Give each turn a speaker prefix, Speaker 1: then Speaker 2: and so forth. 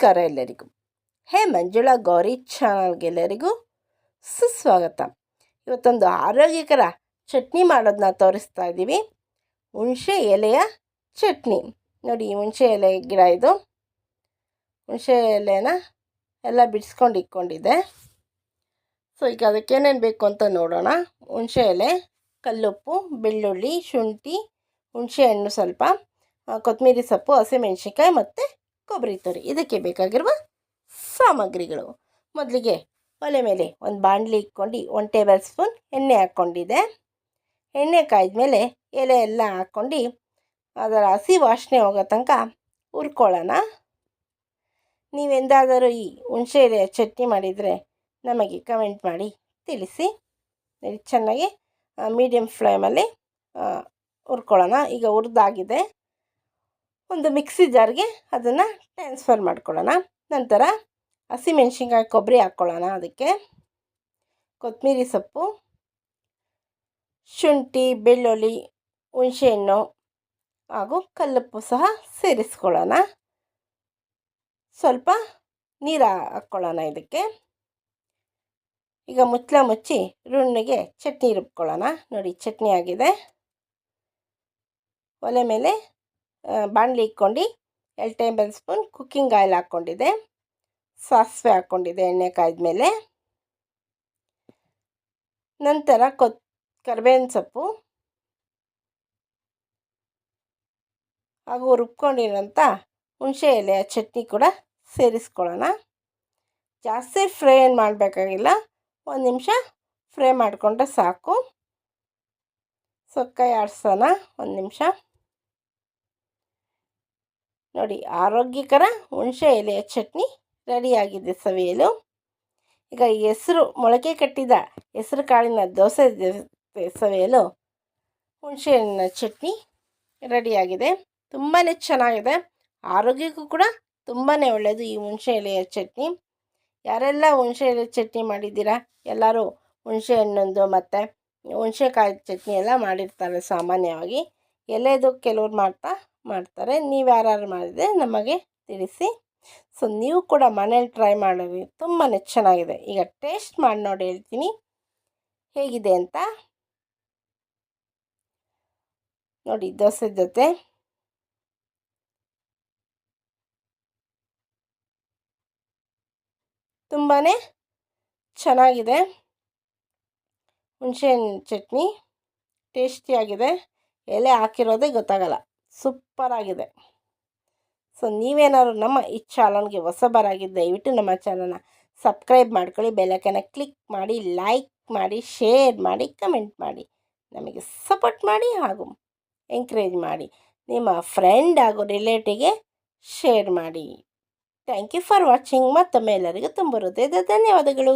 Speaker 1: ನಮಸ್ಕಾರ ಎಲ್ಲರಿಗೂ. ಹೇ ಮಂಜುಳಾ ಗೌರಿ ಚಾನಲ್ಗೆಲ್ಲರಿಗೂ ಸುಸ್ವಾಗತ. ಇವತ್ತೊಂದು ಆರೋಗ್ಯಕರ ಚಟ್ನಿ ಮಾಡೋದನ್ನ ತೋರಿಸ್ತಾ ಇದ್ದೀವಿ. ಹುಣಸೆ ಎಲೆಯ ಚಟ್ನಿ. ನೋಡಿ, ಹುಣಸೆ ಎಲೆ ಗಿಡ ಇದು. ಹುಣಸೆ ಎಲೆನ ಎಲ್ಲ ಬಿಡಿಸ್ಕೊಂಡು ಇಟ್ಕೊಂಡಿದ್ದೆ. ಸೊ ಈಗ ಅದಕ್ಕೆ ಏನೇನು ಬೇಕು ಅಂತ ನೋಡೋಣ. ಹುಣಸೆ ಎಲೆ, ಕಲ್ಲುಪ್ಪು, ಬೆಳ್ಳುಳ್ಳಿ, ಶುಂಠಿ, ಹುಣಸೆ ಹಣ್ಣು ಸ್ವಲ್ಪ, ಕೊತ್ತಂಬರಿ ಸೊಪ್ಪು, ಹಸಿಮೆಣಸಿನ್ಕಾಯಿ ಮತ್ತು ಕೊಬ್ಬರಿ ತುರಿ. ಇದಕ್ಕೆ ಬೇಕಾಗಿರುವ ಸಾಮಗ್ರಿಗಳು. ಮೊದಲಿಗೆ ಒಲೆ ಮೇಲೆ ಒಂದು ಬಾಣಲಿ ಇಟ್ಕೊಂಡು 1 ಟೇಬಲ್ ಸ್ಪೂನ್ ಎಣ್ಣೆ ಹಾಕ್ಕೊಂಡಿದ್ದೆ. ಎಣ್ಣೆ ಕಾಯ್ದ್ಮೇಲೆ ಎಲೆ ಎಲ್ಲ ಹಾಕ್ಕೊಂಡು ಅದರ ಹಸಿ ವಾಸನೆ ಹೋಗೋ ತನಕ ಹುರ್ಕೊಳ್ಳೋಣ. ನೀವೆಂದಾದರೂ ಈ ಹುಣಸೆ ಎಲೆ ಚಟ್ನಿ ಮಾಡಿದರೆ ನಮಗೆ ಕಮೆಂಟ್ ಮಾಡಿ ತಿಳಿಸಿ. ಚೆನ್ನಾಗಿ ಮೀಡಿಯಮ್ ಫ್ಲೇಮಲ್ಲಿ ಹುರ್ಕೊಳ್ಳೋಣ. ಈಗ ಹುರಿದಾಗಿದೆ. ಒಂದು ಮಿಕ್ಸಿ ಜಾರ್ಗೆ ಅದನ್ನು ಟ್ರಾನ್ಸ್ಫರ್ ಮಾಡ್ಕೊಳ್ಳೋಣ. ನಂತರ ಹಸಿಮೆಣ್ಸಿನ್ಕಾಯಿ, ಕೊಬ್ಬರಿ ಹಾಕ್ಕೊಳ್ಳೋಣ. ಅದಕ್ಕೆ ಕೊತ್ತಂಬರಿ ಸೊಪ್ಪು, ಶುಂಠಿ, ಬೆಳ್ಳುಳ್ಳಿ, ಹುಣಸೆಹಣ್ಣು ಹಾಗೂ ಕಲ್ಲುಪ್ಪು ಸಹ ಸೇರಿಸ್ಕೊಳ್ಳೋಣ. ಸ್ವಲ್ಪ ನೀರು ಹಾಕ್ಕೊಳ್ಳೋಣ ಇದಕ್ಕೆ. ಈಗ ಮುಚ್ಚಿ ರುಣ್ಣಿಗೆ ಚಟ್ನಿ ರುಬ್ಕೊಳ್ಳೋಣ. ನೋಡಿ, ಚಟ್ನಿ ಆಗಿದೆ. ಒಲೆ ಮೇಲೆ ಬಾಣಲಿ ಇಟ್ಕೊಂಡು 2 ಟೇಬಲ್ ಸ್ಪೂನ್ ಕುಕ್ಕಿಂಗ್ ಆಯಿಲ್ ಹಾಕ್ಕೊಂಡಿದ್ದೆ. ಸಾಸಿವೆ ಹಾಕ್ಕೊಂಡಿದ್ದೆ ಎಣ್ಣೆ ಕಾಯ್ದ್ಮೇಲೆ. ನಂತರ ಕರಿಬೇವಿನ ಸೊಪ್ಪು ಹಾಗೂ ರುಬ್ಕೊಂಡಿರೋಂಥ ಹುಣಸೆ ಎಲೆಯ ಚಟ್ನಿ ಕೂಡ ಸೇರಿಸ್ಕೊಳ್ಳೋಣ. ಜಾಸ್ತಿ ಫ್ರೈ ಏನು ಮಾಡಬೇಕಾಗಿಲ್ಲ, 1 ನಿಮಿಷ ಫ್ರೈ ಮಾಡಿಕೊಂಡ್ರೆ ಸಾಕು. ಸೊ ಕೈ ಆಡಿಸೋಣ 1 ನಿಮಿಷ. ನೋಡಿ, ಆರೋಗ್ಯಕರ ಹುಣಸೆ ಎಲೆಯ ಚಟ್ನಿ ರೆಡಿಯಾಗಿದೆ ಸವಿಯಲು. ಈಗ ಮೊಳಕೆ ಕಟ್ಟಿದ ಹೆಸರು ಕಾಳಿನ ದೋಸೆ ಸವಿಯಲು ಹುಣಸೆ ಹಣ್ಣಿನ ಚಟ್ನಿ ರೆಡಿಯಾಗಿದೆ. ತುಂಬಾ ಚೆನ್ನಾಗಿದೆ. ಆರೋಗ್ಯಕ್ಕೂ ಕೂಡ ತುಂಬಾ ಒಳ್ಳೆಯದು ಈ ಹುಣಸೆ ಎಲೆಯ ಚಟ್ನಿ. ಯಾರೆಲ್ಲ ಹುಣಸೆ ಎಲೆ ಚಟ್ನಿ ಮಾಡಿದ್ದೀರಾ? ಎಲ್ಲರೂ ಹುಣಸೆ ಹಣ್ಣೊಂದು ಮತ್ತು ಹುಣಸೆಕಾಯಿ ಚಟ್ನಿ ಎಲ್ಲ ಮಾಡಿರ್ತಾರೆ ಸಾಮಾನ್ಯವಾಗಿ. ಎಲೆದು ಕೆಲವ್ರು ಮಾಡ್ತಾರೆ. ನೀವು ಯಾರು ಮಾಡಿದರೆ ನಮಗೆ ತಿಳಿಸಿ. ಸೊ ನೀವು ಕೂಡ ಮನೇಲಿ ಟ್ರೈ ಮಾಡಿರಿ, ತುಂಬಾ ಚೆನ್ನಾಗಿದೆ. ಈಗ ಟೇಸ್ಟ್ ಮಾಡಿ ನೋಡಿ ಹೇಳ್ತೀನಿ ಹೇಗಿದೆ ಅಂತ. ನೋಡಿ, ದೋಸೆ ಜೊತೆ ತುಂಬಾ ಚೆನ್ನಾಗಿದೆ. ಹುಣಸೆಹಣ್ಣು ಚಟ್ನಿ ಟೇಸ್ಟಿಯಾಗಿದೆ. ಎಲೆ ಹಾಕಿರೋದೇ ಗೊತ್ತಾಗಲ್ಲ, ಸೂಪರಾಗಿದೆ. ಸೊ ನೀವೇನಾದ್ರು ನಮ್ಮ ಈ ಚಾನಲ್ಗೆ ಹೊಸಬರಾಗಿದ್ದ ದಯವಿಟ್ಟು ನಮ್ಮ ಚಾನಲ್ನ ಸಬ್ಸ್ಕ್ರೈಬ್ ಮಾಡ್ಕೊಳ್ಳಿ. ಬೆಲ್ಲೈಕನ್ನ ಕ್ಲಿಕ್ ಮಾಡಿ, ಲೈಕ್ ಮಾಡಿ, ಶೇರ್ ಮಾಡಿ, ಕಮೆಂಟ್ ಮಾಡಿ, ನಮಗೆ ಸಪೋರ್ಟ್ ಮಾಡಿ ಹಾಗೂ ಎಂಕರೇಜ್ ಮಾಡಿ. ನಿಮ್ಮ ಫ್ರೆಂಡ್ ಹಾಗೂ ರಿಲೇಟಿವ್ಗೆ ಶೇರ್ ಮಾಡಿ. Thank you for watching. ಮತ್ತೊಮ್ಮೆ ಎಲ್ಲರಿಗೂ ತುಂಬ ಹೃದಯದ ಧನ್ಯವಾದಗಳು.